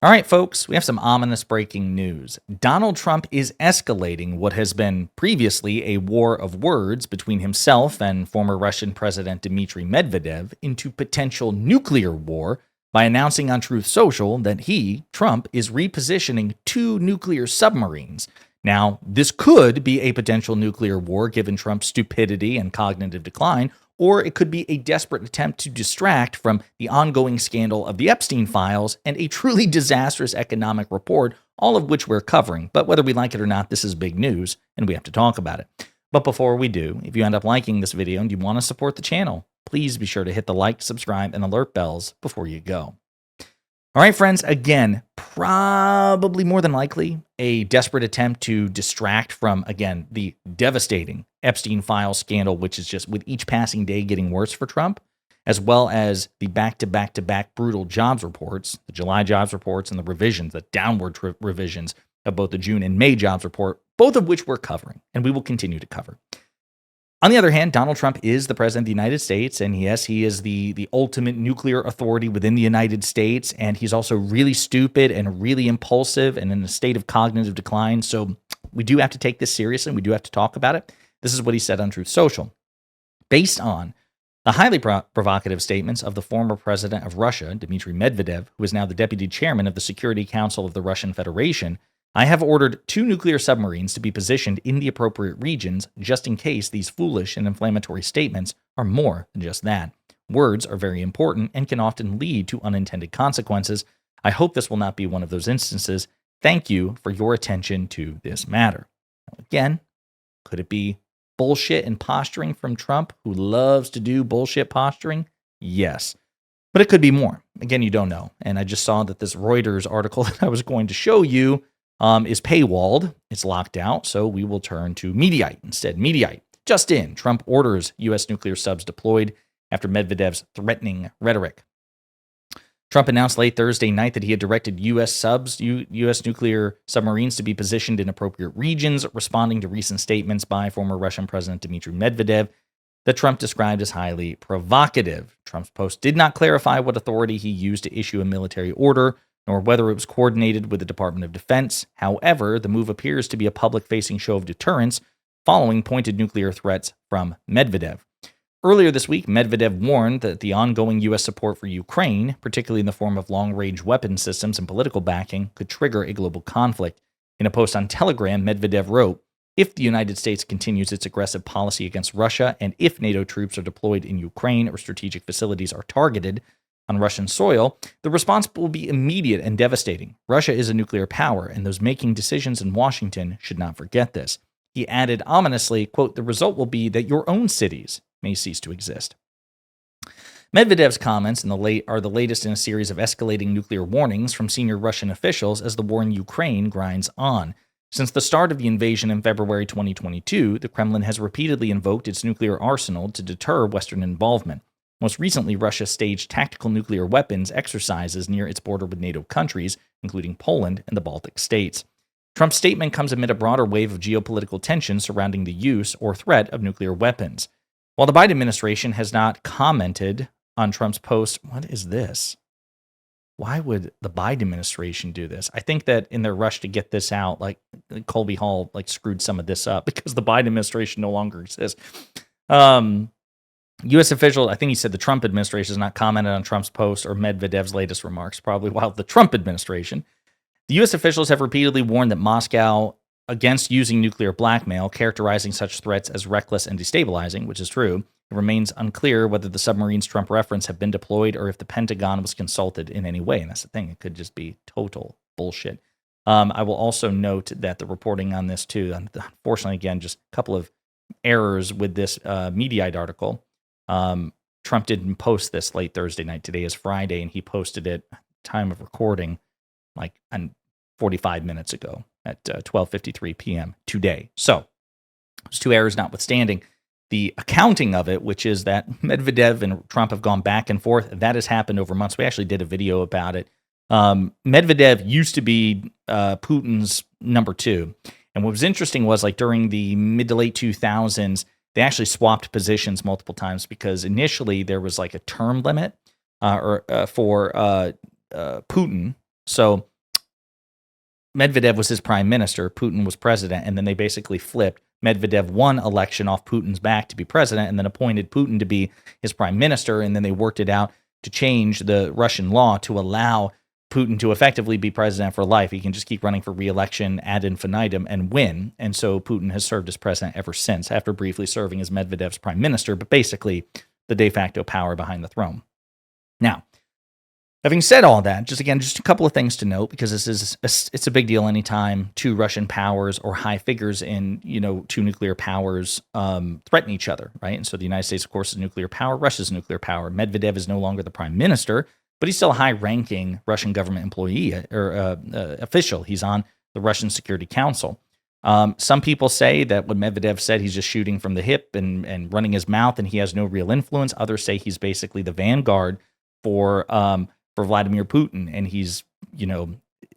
All right, folks, we have some ominous breaking news. Donald Trump is escalating what has been previously a war of words between himself and former Russian President Dmitry Medvedev into potential nuclear war by announcing on Truth Social that he, Trump, is repositioning two nuclear submarines. Now, this could be a potential nuclear war given Trump's stupidity and cognitive decline, or it could be a desperate attempt to distract from the ongoing scandal of the Epstein files and a truly disastrous economic report, all of which we're covering. But whether we like it or not, this is big news, and we have to talk about it. But before we do, if you end up liking this video and you want to support the channel, please be sure to hit the like, subscribe, and alert bells before you go. All right, friends, again, probably more than likely a desperate attempt to distract from, again, the devastating Epstein file scandal, which is just with each passing day getting worse for Trump, as well as the back-to-back-to-back brutal jobs reports, the July jobs reports and the revisions, the downward revisions of both the June and May jobs report, both of which we're covering and we will continue to cover. On the other hand, Donald Trump is the president of the United States, and yes, he is the ultimate nuclear authority within the United States, and he's also really stupid and really impulsive and in a state of cognitive decline, so we do have to take this seriously, and we do have to talk about it. This is what he said on Truth Social. Based on the highly provocative statements of the former president of Russia, Dmitry Medvedev, who is now the deputy chairman of the Security Council of the Russian Federation, I have ordered two nuclear submarines to be positioned in the appropriate regions just in case these foolish and inflammatory statements are more than just that. Words are very important and can often lead to unintended consequences. I hope this will not be one of those instances. Thank you for your attention to this matter. Now, again, could it be bullshit and posturing from Trump, who loves to do bullshit posturing? Yes. But it could be more. Again, you don't know. And I just saw that this Reuters article that I was going to show you is paywalled. It's locked out, so we will turn to Mediaite instead. Mediaite. Just in, Trump orders U.S. nuclear subs deployed after Medvedev's threatening rhetoric. Trump announced late Thursday night that he had directed U.S. U.S. nuclear submarines to be positioned in appropriate regions, responding to recent statements by former Russian President Dmitry Medvedev that Trump described as highly provocative. Trump's post did not clarify what authority he used to issue a military order, nor whether it was coordinated with the Department of Defense. However, the move appears to be a public-facing show of deterrence following pointed nuclear threats from Medvedev. Earlier this week, Medvedev warned that the ongoing U.S. support for Ukraine, particularly in the form of long-range weapon systems and political backing, could trigger a global conflict. In a post on Telegram, Medvedev wrote, "If the United States continues its aggressive policy against Russia, and if NATO troops are deployed in Ukraine or strategic facilities are targeted on Russian soil, the response will be immediate and devastating. Russia is a nuclear power, and those making decisions in Washington should not forget this." He added ominously, quote, "The result will be that your own cities may cease to exist." Medvedev's comments are the latest in a series of escalating nuclear warnings from senior Russian officials as the war in Ukraine grinds on. Since the start of the invasion in February 2022, the Kremlin has repeatedly invoked its nuclear arsenal to deter Western involvement. Most recently, Russia staged tactical nuclear weapons exercises near its border with NATO countries, including Poland and the Baltic states. Trump's statement comes amid a broader wave of geopolitical tension surrounding the use or threat of nuclear weapons. While the Biden administration has not commented on Trump's post, what is this? Why would the Biden administration do this? I think that in their rush to get this out, like Colby Hall, screwed some of this up because the Biden administration no longer exists. U.S. official, I think he said the Trump administration has not commented on Trump's post or Medvedev's latest remarks, probably while the Trump administration. The U.S. officials have repeatedly warned that Moscow against using nuclear blackmail, characterizing such threats as reckless and destabilizing, which is true. It remains unclear whether the submarines Trump referenced have been deployed or if the Pentagon was consulted in any way. And that's the thing. It could just be total bullshit. I will also note that the reporting on this, too, unfortunately, again, just a couple of errors with this Mediaite article. Trump didn't post this late Thursday night. Today is Friday, and he posted it time of recording 45 minutes ago at 12:53 p.m. today. So those two errors notwithstanding, the accounting of it, which is that Medvedev and Trump have gone back and forth, that has happened over months. We actually did a video about it. Medvedev used to be Putin's number two. And what was interesting was during the mid to late 2000s, they actually swapped positions multiple times because initially there was a term limit for Putin. So Medvedev was his prime minister, Putin was president, and then they basically flipped. Medvedev won election off Putin's back to be president and then appointed Putin to be his prime minister, and then they worked it out to change the Russian law to allow Putin to effectively be president for life. He can just keep running for re-election ad infinitum and win. And so Putin has served as president ever since, after briefly serving as Medvedev's prime minister, but basically the de facto power behind the throne. Now, having said all that, just a couple of things to note, because it's a big deal anytime two Russian powers or high figures in, two nuclear powers threaten each other, right? And so the United States, of course, is a nuclear power. Russia's a nuclear power. Medvedev is no longer the prime minister, but he's still a high-ranking Russian government employee or official. He's on the Russian Security Council. Some people say that what Medvedev said, he's just shooting from the hip and running his mouth, and he has no real influence. Others say he's basically the vanguard for Vladimir Putin, and he's,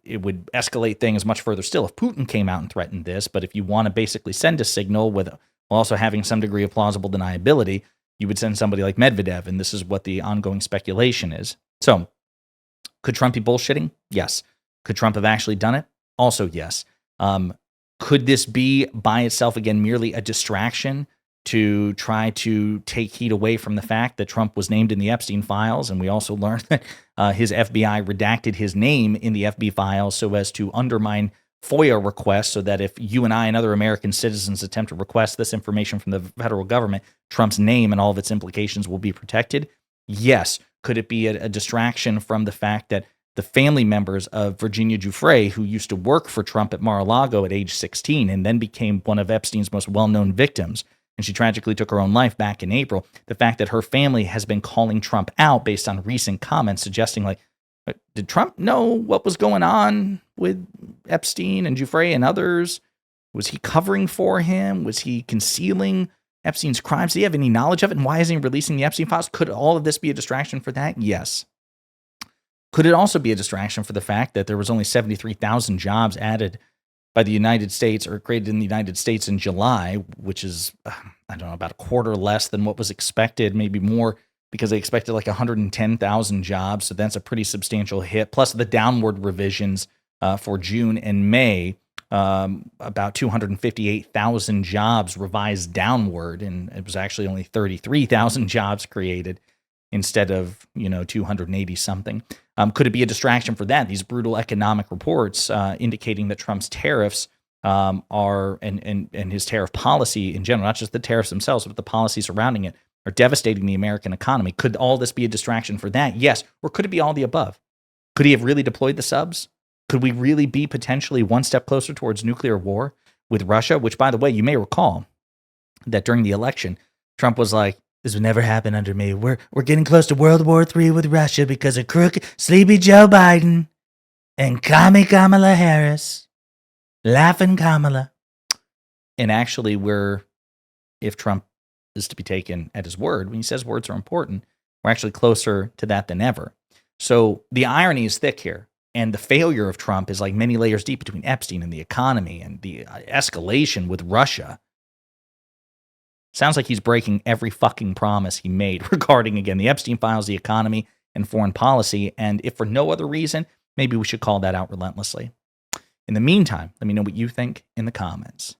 it would escalate things much further still if Putin came out and threatened this. But if you want to basically send a signal while also having some degree of plausible deniability, you would send somebody like Medvedev, and this is what the ongoing speculation is. So, could Trump be bullshitting? Yes. Could Trump have actually done it? Also, yes. Could this be by itself, again, merely a distraction to try to take heat away from the fact that Trump was named in the Epstein files? And we also learned that his FBI redacted his name in the FB files so as to undermine FOIA requests, so that if you and I and other American citizens attempt to request this information from the federal government, Trump's name and all of its implications will be protected. Yes. Could it be a distraction from the fact that the family members of Virginia Giuffre, who used to work for Trump at Mar-a-Lago at age 16 and then became one of Epstein's most well-known victims, and she tragically took her own life back in April, the fact that her family has been calling Trump out based on recent comments suggesting, like, did Trump know what was going on with Epstein and Giuffre and others? Was he covering for him? Was he concealing Epstein's crimes? Did he have any knowledge of it? And why isn't he releasing the Epstein files? Could all of this be a distraction for that? Yes. Could it also be a distraction for the fact that there was only 73,000 jobs added by the United States or created in the United States in July, which is, about a quarter less than what was expected, maybe more, because they expected like 110,000 jobs. So that's a pretty substantial hit. Plus the downward revisions for June and May, about 258,000 jobs revised downward. And it was actually only 33,000 jobs created instead of, 280 something. Could it be a distraction for that? These brutal economic reports indicating that Trump's tariffs are, and his tariff policy in general, not just the tariffs themselves, but the policy surrounding it, are devastating the American economy. Could all this be a distraction for that? Yes. Or could it be all the above? Could he have really deployed the subs? Could we really be potentially one step closer towards nuclear war with Russia? Which, by the way, you may recall that during the election, Trump was like, this would never happen under me. We're getting close to World War III with Russia because of crooked, sleepy Joe Biden and commie Kamala Harris. Laughing Kamala. And actually, if Trump is to be taken at his word, when he says words are important, we're actually closer to that than ever. So the irony is thick here. And the failure of Trump is like many layers deep between Epstein and the economy and the escalation with Russia. Sounds like he's breaking every fucking promise he made regarding, again, the Epstein files, the economy, and foreign policy. And if for no other reason, maybe we should call that out relentlessly. In the meantime, let me know what you think in the comments.